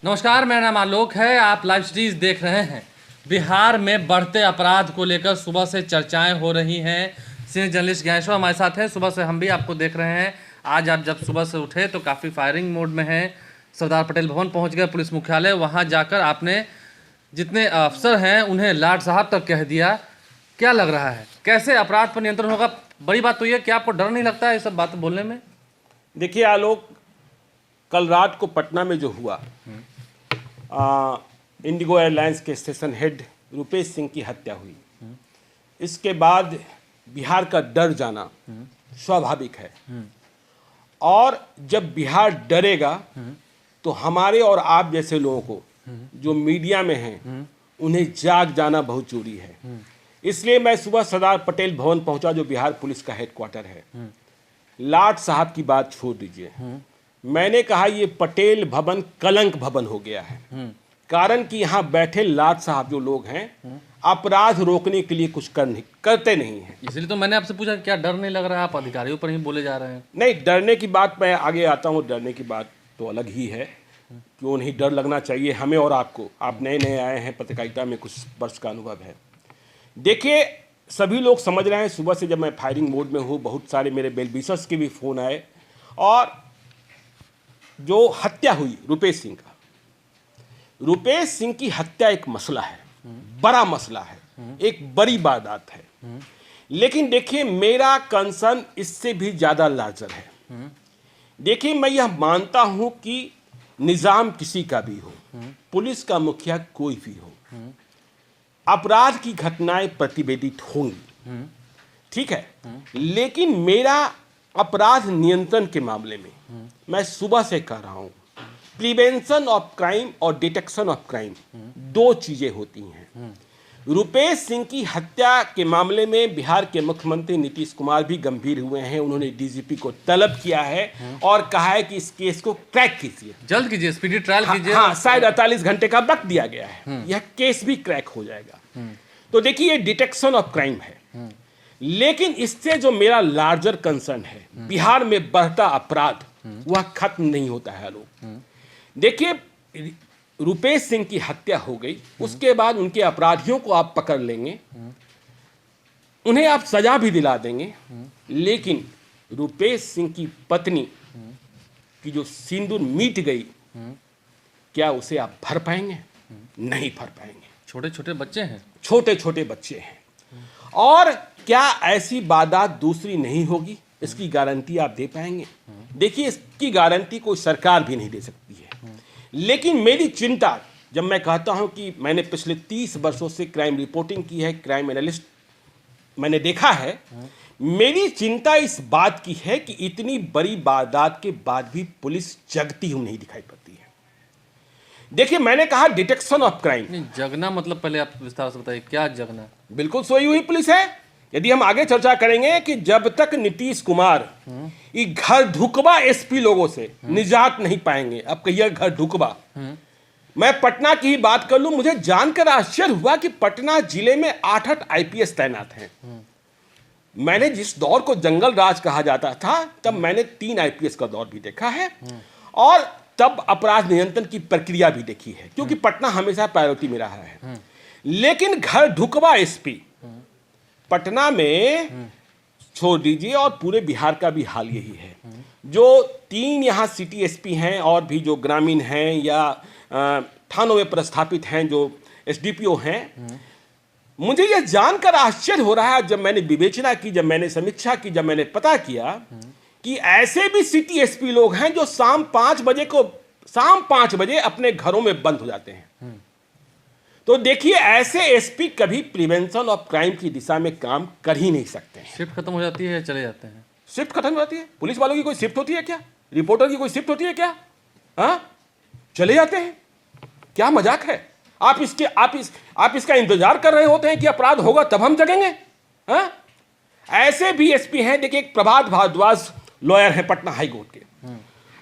नमस्कार, मेरा नाम आलोक है। आप लाइव सीरीज देख रहे हैं। बिहार में बढ़ते अपराध को लेकर सुबह से चर्चाएं हो रही हैं। सीनियर जर्नलिस्ट ज्ञानेश्वर हमारे साथ हैं। सुबह से हम भी आपको देख रहे हैं। आज आप जब सुबह से उठे तो काफ़ी फायरिंग मोड में हैं। सरदार पटेल भवन पहुंच गए पुलिस मुख्यालय। वहां जाकर आपने जितने अफसर हैं उन्हें लाट साहब तक कह दिया। क्या लग रहा है, कैसे अपराध पर नियंत्रण होगा? बड़ी बात तो ये कि आपको डर नहीं लगता है ये सब बातें बोलने में? देखिए आलोक, कल रात को पटना में जो हुआ, इंडिगो एयरलाइंस के स्टेशन हेड रुपेश सिंह की हत्या हुई, इसके बाद बिहार का डर जाना स्वाभाविक है। और जब बिहार डरेगा तो हमारे और आप जैसे लोगों को जो मीडिया में हैं उन्हें जाग जाना बहुत जरूरी है। इसलिए मैं सुबह सरदार पटेल भवन पहुंचा, जो बिहार पुलिस का हेडक्वार्टर है। लाट साहब की बात छोड़ दीजिए, मैंने कहा ये पटेल भवन कलंक भवन हो गया है। कारण कि यहाँ बैठे लाट साहब जो लोग हैं अपराध रोकने के लिए कुछ करते नहीं हैं। इसलिए तो मैंने आपसे पूछा क्या डर नहीं लग रहा है? आप अधिकारियों पर ही बोले जा रहे हैं। नहीं, डरने की बात मैं आगे आता हूँ। डरने की बात तो अलग ही है, क्यों नहीं डर लगना चाहिए हमें और आपको। आप नए नए आए हैं, पत्रकारिता में कुछ वर्ष का अनुभव है। देखिए, सभी लोग समझ रहे हैं, सुबह से जब मैं फायरिंग मोड में हूँ, बहुत सारे मेरे वेल विशर्स के भी फ़ोन आए। और जो हत्या हुई रुपेश सिंह का, रुपेश सिंह की हत्या एक मसला है, बड़ा मसला है, एक बड़ी वारदात है। लेकिन देखिए, मेरा कंसर्न इससे भी ज़्यादा लार्जर है। देखिए, मैं यह मानता हूं कि निज़ाम किसी का भी हो, पुलिस का मुखिया कोई भी हो, अपराध की घटनाएं प्रतिवेदित होंगी, ठीक है। लेकिन मेरा अपराध नियंत्रण के मामले में मैं सुबह से कह रहा हूं, प्रिवेंशन ऑफ क्राइम और डिटेक्शन ऑफ क्राइम दो चीजें होती हैं। रुपेश सिंह की हत्या के मामले में बिहार के मुख्यमंत्री नीतीश कुमार भी गंभीर हुए हैं। उन्होंने डीजीपी को तलब किया है और कहा है कि इस केस को क्रैक कीजिए, जल्द कीजिए, स्पीडी ट्रायल कीजिए। हाँ, शायद 48 घंटे का वक्त दिया गया है, यह केस भी क्रैक हो जाएगा। तो देखिए, ये डिटेक्शन ऑफ क्राइम है। लेकिन इससे जो मेरा लार्जर कंसर्न है, बिहार में बढ़ता अपराध, वह खत्म नहीं होता है लोग। देखिए, रुपेश सिंह की हत्या हो गई, उसके बाद उनके अपराधियों को आप पकड़ लेंगे, उन्हें आप सजा भी दिला देंगे। लेकिन रुपेश सिंह की पत्नी की जो सिंदूर मिट गई, क्या उसे आप भर पाएंगे? नहीं भर पाएंगे। छोटे छोटे बच्चे हैं, छोटे छोटे बच्चे हैं। और क्या ऐसी वारदात दूसरी नहीं होगी, इसकी गारंटी आप दे पाएंगे? देखिए, इसकी गारंटी कोई सरकार भी नहीं दे सकती है। लेकिन मेरी चिंता, जब मैं कहता हूं कि मैंने पिछले 30 वर्षों से क्राइम रिपोर्टिंग की है, क्राइम एनालिस्ट मैंने देखा है, मेरी चिंता इस बात की है कि इतनी बड़ी वारदात के बाद भी पुलिस जगती हुई नहीं दिखाई पड़ती है। देखिए, मैंने कहा डिटेक्शन ऑफ क्राइम। नहीं, जगना मतलब पहले आप विस्तार से बताइए, क्या जगना? बिल्कुल सोई हुई पुलिस है। यदि हम आगे चर्चा करेंगे कि जब तक नीतीश कुमार ये घर ढुकवा एसपी लोगों से निजात नहीं पाएंगे, अब कहिए घर ढुकवा, मैं पटना की ही बात कर लूं, मुझे जानकर आश्चर्य हुआ कि पटना जिले में 8 आईपीएस तैनात हैं। मैंने जिस दौर को जंगल राज कहा जाता था, तब मैंने 3 आईपीएस का दौर भी देखा है और तब अपराध नियंत्रण की प्रक्रिया भी देखी है, क्योंकि पटना हमेशा प्रायोरिटी में रहा है। लेकिन घर ढुकवा एसपी पटना में छोड़ दीजिए, और पूरे बिहार का भी हाल यही है। जो 3 यहाँ सिटी एसपी हैं और भी जो ग्रामीण हैं या थानों में प्रस्थापित हैं, जो एसडीपीओ हैं, मुझे यह जानकर आश्चर्य हो रहा है, जब मैंने विवेचना की, जब मैंने समीक्षा की, जब मैंने पता किया कि ऐसे भी सिटी एसपी लोग हैं जो शाम 5 बजे अपने घरों में बंद हो जाते हैं। तो देखिए, ऐसे एसपी कभी प्रिवेंशन ऑफ क्राइम की दिशा में काम कर ही नहीं सकते हैं। शिफ्ट खत्म हो जाती है, चले जाते हैं। शिफ्ट खत्म हो जाती है? पुलिस वालों की कोई शिफ्ट होती है क्या? रिपोर्टर की कोई शिफ्ट होती है क्या? हाँ, चले जाते हैं। क्या मजाक है? आप इसका इंतजार कर रहे होते हैं कि अपराध होगा तब हम जगेंगे? हाँ, ऐसे भी एसपी हैं। देखिए, एक प्रभात भारद्वाज लॉयर है पटना हाई कोर्ट के,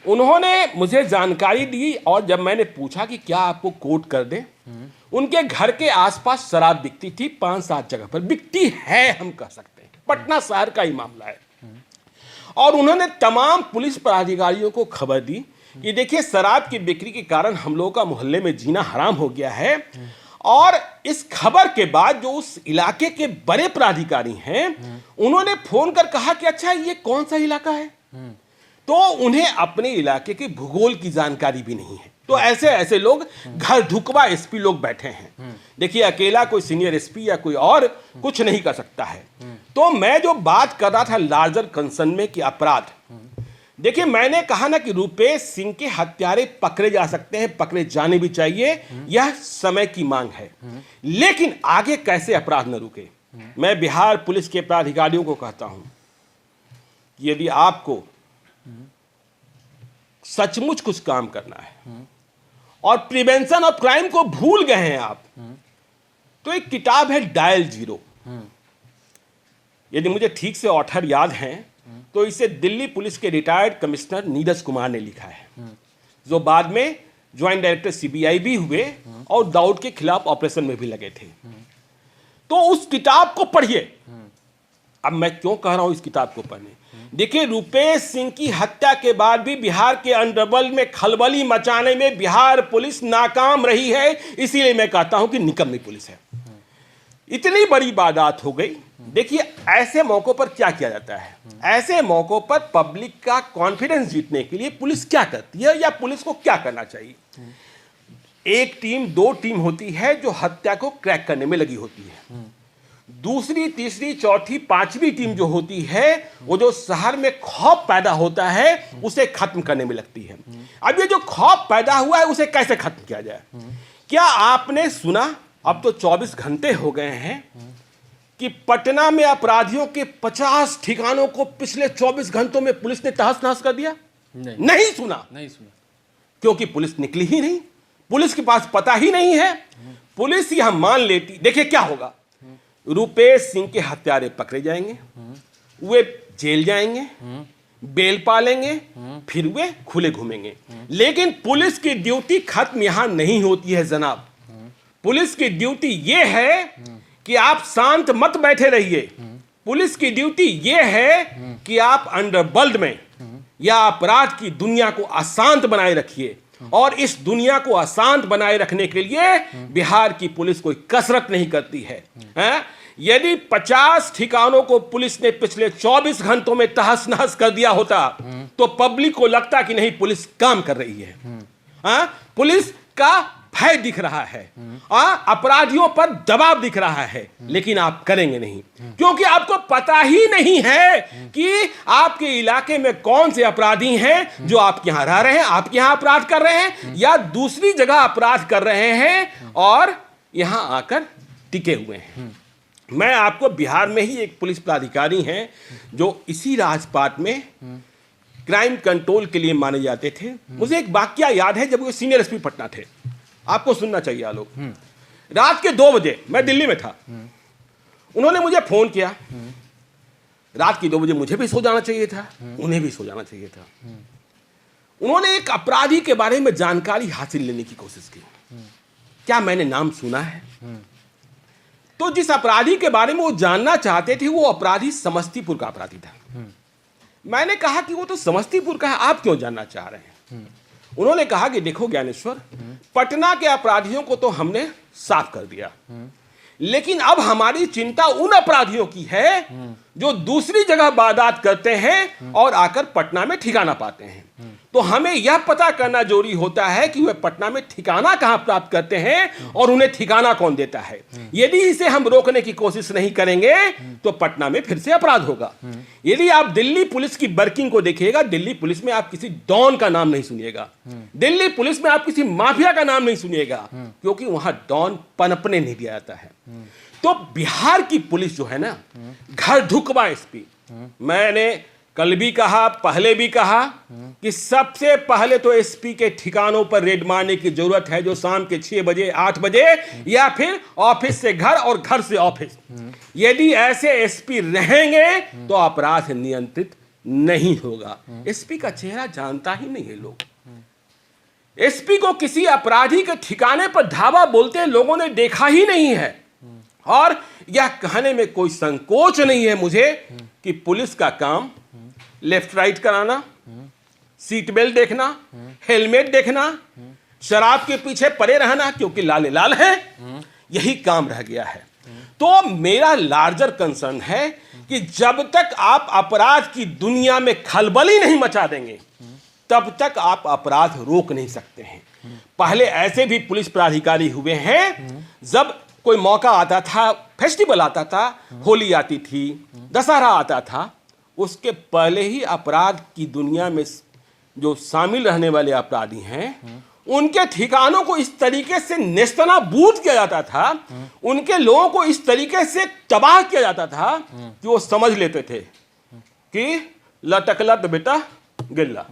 उन्होंने मुझे जानकारी दी, और जब मैंने पूछा कि क्या आपको कोर्ट कर दें, उनके घर के आसपास शराब बिकती थी, 5-7 जगह पर बिकती है, हम कह सकते हैं, पटना शहर का ही मामला है। और उन्होंने तमाम पुलिस पदाधिकारियों को खबर दी कि देखिए शराब की बिक्री के कारण हम लोगों का मोहल्ले में जीना हराम हो गया है। और इस खबर के बाद जो उस इलाके के बड़े पदाधिकारी हैं उन्होंने फोन कर कहा कि अच्छा ये कौन सा इलाका है, तो उन्हें अपने इलाके के भूगोल की जानकारी भी नहीं है। तो ऐसे ऐसे लोग घर ढुकवा एसपी लोग बैठे हैं। देखिए अकेला कोई सीनियर एसपी या कोई और कुछ नहीं कर सकता है। तो मैं जो बात कर रहा था लार्जर कंसर्न में कि अपराध, देखिए मैंने कहा ना कि रुपेश सिंह के हत्यारे पकड़े जा सकते हैं, पकड़े जाने भी चाहिए, यह समय की मांग है। लेकिन आगे कैसे अपराध न रुके। मैं बिहार पुलिस के पदाधिकारियों को कहता हूं कि यदि आपको सचमुच कुछ काम करना है और प्रिवेंशन ऑफ क्राइम को भूल गए हैं आप, तो एक किताब है डायल जीरो, यदि मुझे ठीक से ऑथर याद है तो इसे दिल्ली पुलिस के रिटायर्ड कमिश्नर नीरज कुमार ने लिखा है, जो बाद में ज्वाइंट डायरेक्टर सीबीआई भी हुए और दाऊद के खिलाफ ऑपरेशन में भी लगे थे। तो उस किताब को पढ़िए। अब मैं क्यों कह रहा हूं इस किताब को पढ़ने, देखिए रुपेश सिंह की हत्या के बाद भी बिहार के अंडरवर्ल्ड में खलबली मचाने में बिहार पुलिस नाकाम रही है। इसीलिए मैं कहता हूं कि निकम्मी पुलिस है। इतनी बड़ी वारदात हो गई। देखिए ऐसे मौकों पर क्या किया जाता है, ऐसे मौकों पर पब्लिक का कॉन्फिडेंस जीतने के लिए पुलिस क्या करती है या पुलिस को क्या करना चाहिए। एक टीम, दो टीम होती है जो हत्या को क्रैक करने में लगी होती है। दूसरी, तीसरी, चौथी, पांचवी टीम जो होती है वो जो शहर में खौफ पैदा होता है उसे खत्म करने में लगती है। अब ये जो खौफ पैदा हुआ है उसे कैसे खत्म किया जाए। क्या आपने सुना, अब तो 24 घंटे हो गए हैं, कि पटना में अपराधियों के 50 ठिकानों को पिछले 24 घंटों में पुलिस ने तहस नहस कर दिया? नहीं सुना। क्योंकि पुलिस निकली ही नहीं, पुलिस के पास पता ही नहीं है। पुलिस यह मान लेती, देखिए क्या होगा, रुपेश सिंह के हत्यारे पकड़े जाएंगे, वे जेल जाएंगे, बेल पालेंगे, फिर वे खुले घूमेंगे। लेकिन पुलिस की ड्यूटी खत्म यहां नहीं होती है जनाब। पुलिस की ड्यूटी यह है कि आप शांत मत बैठे रहिए। पुलिस की ड्यूटी यह है कि आप अंडरवर्ल्ड में या अपराध की दुनिया को अशांत बनाए रखिए। और इस दुनिया को अशांत बनाए रखने के लिए बिहार की पुलिस कोई कसरत नहीं करती है। यदि 50 ठिकानों को पुलिस ने पिछले 24 घंटों में तहस नहस कर दिया होता तो पब्लिक को लगता कि नहीं पुलिस काम कर रही है। पुलिस का भय दिख रहा है, अपराधियों पर दबाव दिख रहा है, लेकिन आप करेंगे नहीं क्योंकि आपको पता ही नहीं है कि आपके इलाके में कौन से अपराधी हैं जो आपके यहां रह रहे हैं, आपके यहां अपराध कर रहे हैं या दूसरी जगह अपराध कर रहे हैं और यहां आकर टिके हुए हैं। मैं आपको, बिहार में ही एक पुलिस पदाधिकारी हैं जो इसी राजपाट में क्राइम कंट्रोल के लिए माने जाते थे। मुझे एक वाकया याद है जब वो सीनियर एसपी पटना थे, आपको सुनना चाहिए आलोक। रात के 2 बजे मैं दिल्ली में था, उन्होंने मुझे फोन किया। रात के 2 बजे मुझे भी सो जाना चाहिए था, उन्हें भी सो जाना चाहिए था। उन्होंने एक अपराधी के बारे में जानकारी हासिल लेने की कोशिश की। क्या मैंने नाम सुना है? तो जिस अपराधी के बारे में वो जानना चाहते थे वो अपराधी समस्तीपुर का अपराधी था। मैंने कहा कि वो तो समस्तीपुर का है, आप क्यों जानना चाह रहे हैं? उन्होंने कहा कि देखो ज्ञानेश्वर, पटना के अपराधियों को तो हमने साफ कर दिया, लेकिन अब हमारी चिंता उन अपराधियों की है जो दूसरी जगह वारदात करते हैं और आकर पटना में ठिकाना पाते हैं। तो हमें यह पता करना जरूरी होता है कि वे पटना में ठिकाना कहां प्राप्त करते हैं और उन्हें ठिकाना कौन देता है। यदि इसे हम रोकने की कोशिश नहीं करेंगे तो पटना में फिर से अपराध होगा। यदि आप दिल्ली पुलिस की वर्किंग को देखिएगा, दिल्ली पुलिस में आप किसी डॉन का नाम नहीं सुनिएगा, दिल्ली पुलिस में आप किसी माफिया का नाम नहीं सुनिएगा, क्योंकि वहां डॉन पनपने नहीं दिया जाता है। तो बिहार की पुलिस जो है ना, घर ढुकवा एसपी, मैंने कल भी कहा, पहले भी कहा कि सबसे पहले तो एसपी के ठिकानों पर रेड मारने की जरूरत है, जो शाम के 6 बजे 8 बजे या फिर ऑफिस से घर और घर से ऑफिस। यदि ऐसे एसपी रहेंगे तो अपराध नियंत्रित नहीं होगा। एसपी का चेहरा जानता ही नहीं है लोग। एसपी को किसी अपराधी के ठिकाने पर धावा बोलते लोगों ने देखा ही नहीं है। और यह कहने में कोई संकोच नहीं है मुझे कि पुलिस का काम लेफ्ट राइट कराना, सीट बेल्ट देखना, हेलमेट देखना, शराब के पीछे पड़े रहना क्योंकि लाल लाल है, यही काम रह गया है। तो मेरा लार्जर कंसर्न है कि जब तक आप अपराध की दुनिया में खलबली नहीं मचा देंगे तब तक आप अपराध रोक नहीं सकते हैं। पहले ऐसे भी पुलिस पदाधिकारी हुए हैं, जब कोई मौका आता था, फेस्टिवल आता था, होली आती थी, दशहरा आता था, उसके पहले ही अपराध की दुनिया में जो शामिल रहने वाले अपराधी हैं उनके ठिकानों को इस तरीके से नेस्तनाबूद किया जाता था, उनके लोगों को इस तरीके से तबाह किया जाता था कि वो समझ लेते थे कि लटकला तो बेटा गिल्ला।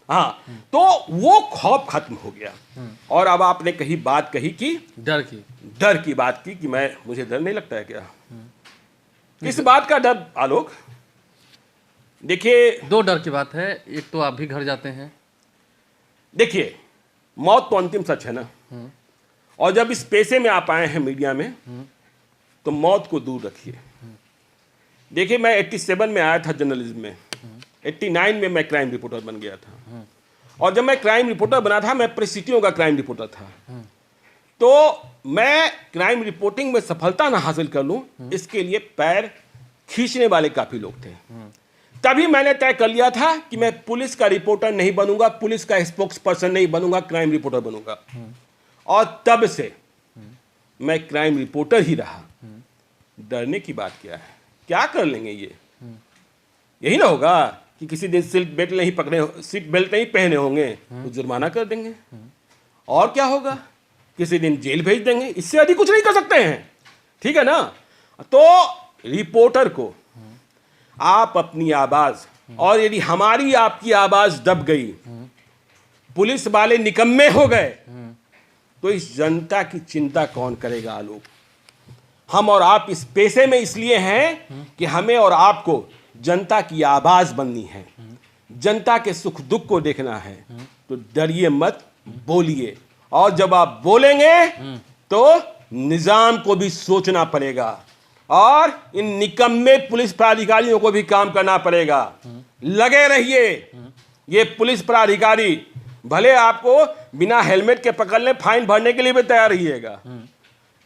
हाँ, तो वो खौफ खत्म हो गया। और अब आपने कही बात कही कि डर की बात की कि मुझे डर नहीं लगता है क्या? किस बात का डर आलोक? देखिए, दो डर की बात है। एक तो आप भी घर जाते हैं। देखिए, मौत तो अंतिम सच है ना, और जब इस पेशे में आप आए हैं मीडिया में तो मौत को दूर रखिए। देखिए, मैं 87 में आया था जर्नलिज्म में, 89 में मैं क्राइम रिपोर्टर बन गया था, और जब मैं क्राइम रिपोर्टर बना था मैं परिस्थितियों का क्राइम रिपोर्टर था। तो मैं क्राइम रिपोर्टिंग में सफलता ना हासिल कर लूं इसके लिए पैर खींचने वाले काफी लोग थे। तभी मैंने तय कर लिया था कि मैं पुलिस का रिपोर्टर नहीं बनूंगा, पुलिस का स्पोक्स पर्सन नहीं बनूंगा, क्राइम रिपोर्टर बनूंगा। और तब से मैं क्राइम रिपोर्टर ही रहा। डरने की बात क्या है? क्या कर लेंगे ये? यही ना होगा कि किसी दिन सीट बेल्ट नहीं पहने होंगे तो जुर्माना कर देंगे, और क्या होगा, किसी दिन जेल भेज देंगे, इससे अधिक कुछ नहीं कर सकते हैं। ठीक है ना? तो रिपोर्टर को आप अपनी आवाज, और यदि हमारी आपकी आवाज दब गई, पुलिस वाले निकम्मे हो गए, तो इस जनता की चिंता कौन करेगा आलोक? हम और आप इस पेशे में इसलिए हैं कि हमें और आपको जनता की आवाज बननी है, जनता के सुख दुख को देखना है। तो डरिए मत, बोलिए, और जब आप बोलेंगे तो निजाम को भी सोचना पड़ेगा और इन निकम्मे पुलिस पदाधिकारियों को भी काम करना पड़ेगा। लगे रहिए। ये पुलिस पदाधिकारी भले आपको बिना हेलमेट के पकड़ ले, फाइन भरने के लिए भी तैयार रहिएगा,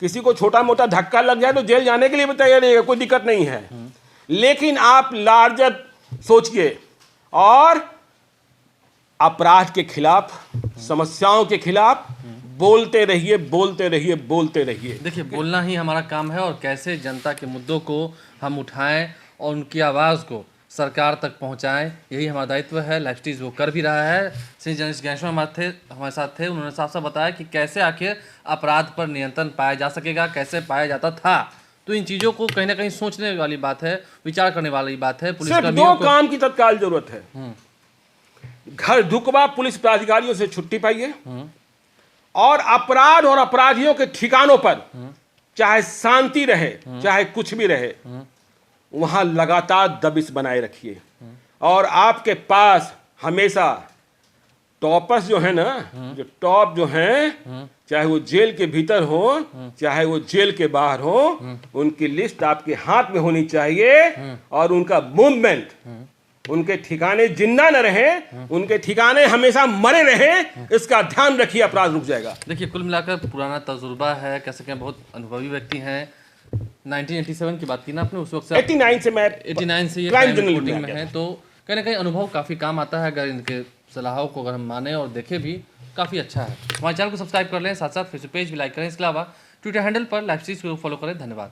किसी को छोटा मोटा धक्का लग जाए तो जेल जाने के लिए भी तैयार रहिएगा, कोई दिक्कत नहीं है। लेकिन आप लार्जर सोचिए और अपराध के खिलाफ, समस्याओं के खिलाफ बोलते रहिए, बोलते रहिए, बोलते रहिए। देखिए, बोलना ही हमारा काम है, और कैसे जनता के मुद्दों को हम उठाएं और उनकी आवाज़ को सरकार तक पहुंचाएं, यही हमारा दायित्व है। लाइफस्टीज वो कर भी रहा है। श्री जर्नलिस्ट ज्ञानेश्वर हमारे साथ थे। उन्होंने साफ साफ बताया कि कैसे आखिर अपराध पर नियंत्रण पाया जा सकेगा, कैसे पाया जाता था। तो इन चीज़ों को कहीं ना कहीं सोचने वाली बात है, विचार करने वाली बात है। पुलिस दो काम की तत्काल जरूरत है। घर ढुकवा पुलिस पदाधिकारियों से छुट्टी पाइए, और अपराध और अपराधियों के ठिकानों पर चाहे शांति रहे, चाहे कुछ भी रहे, वहां लगातार दबिश बनाए रखिए। और आपके पास हमेशा टॉपर्स जो है ना, जो टॉप जो हैं, चाहे वो जेल के भीतर हो चाहे वो जेल के बाहर हो, उनकी लिस्ट आपके हाथ में होनी चाहिए, और उनका मूवमेंट, उनके ठिकाने जिंदा न रहे, उनके ठिकाने हमेशा मरे रहे, इसका ध्यान रखिए, अपराध रुक जाएगा। देखिए, कुल मिलाकर पुराना तजुर्बा है, कह सकें बहुत अनुभवी व्यक्ति हैं। 1987 की बात की ना आपने, उस वक्त से 89 से मैं 89 से ये क्राइम क्राइम जर्नलिज्म रिपोर्टिंग में में है, तो कहीं ना कहीं अनुभव काफ़ी काम आता है। अगर इनके सलाहों को अगर हम माने और देखें भी, काफ़ी अच्छा है। हमारे चैनल को सब्सक्राइब कर लें, साथ साथ फेसबुक पेज भी लाइक करें। इसके अलावा ट्विटर हैंडल पर लाइफस्टीज को फॉलो करें। धन्यवाद।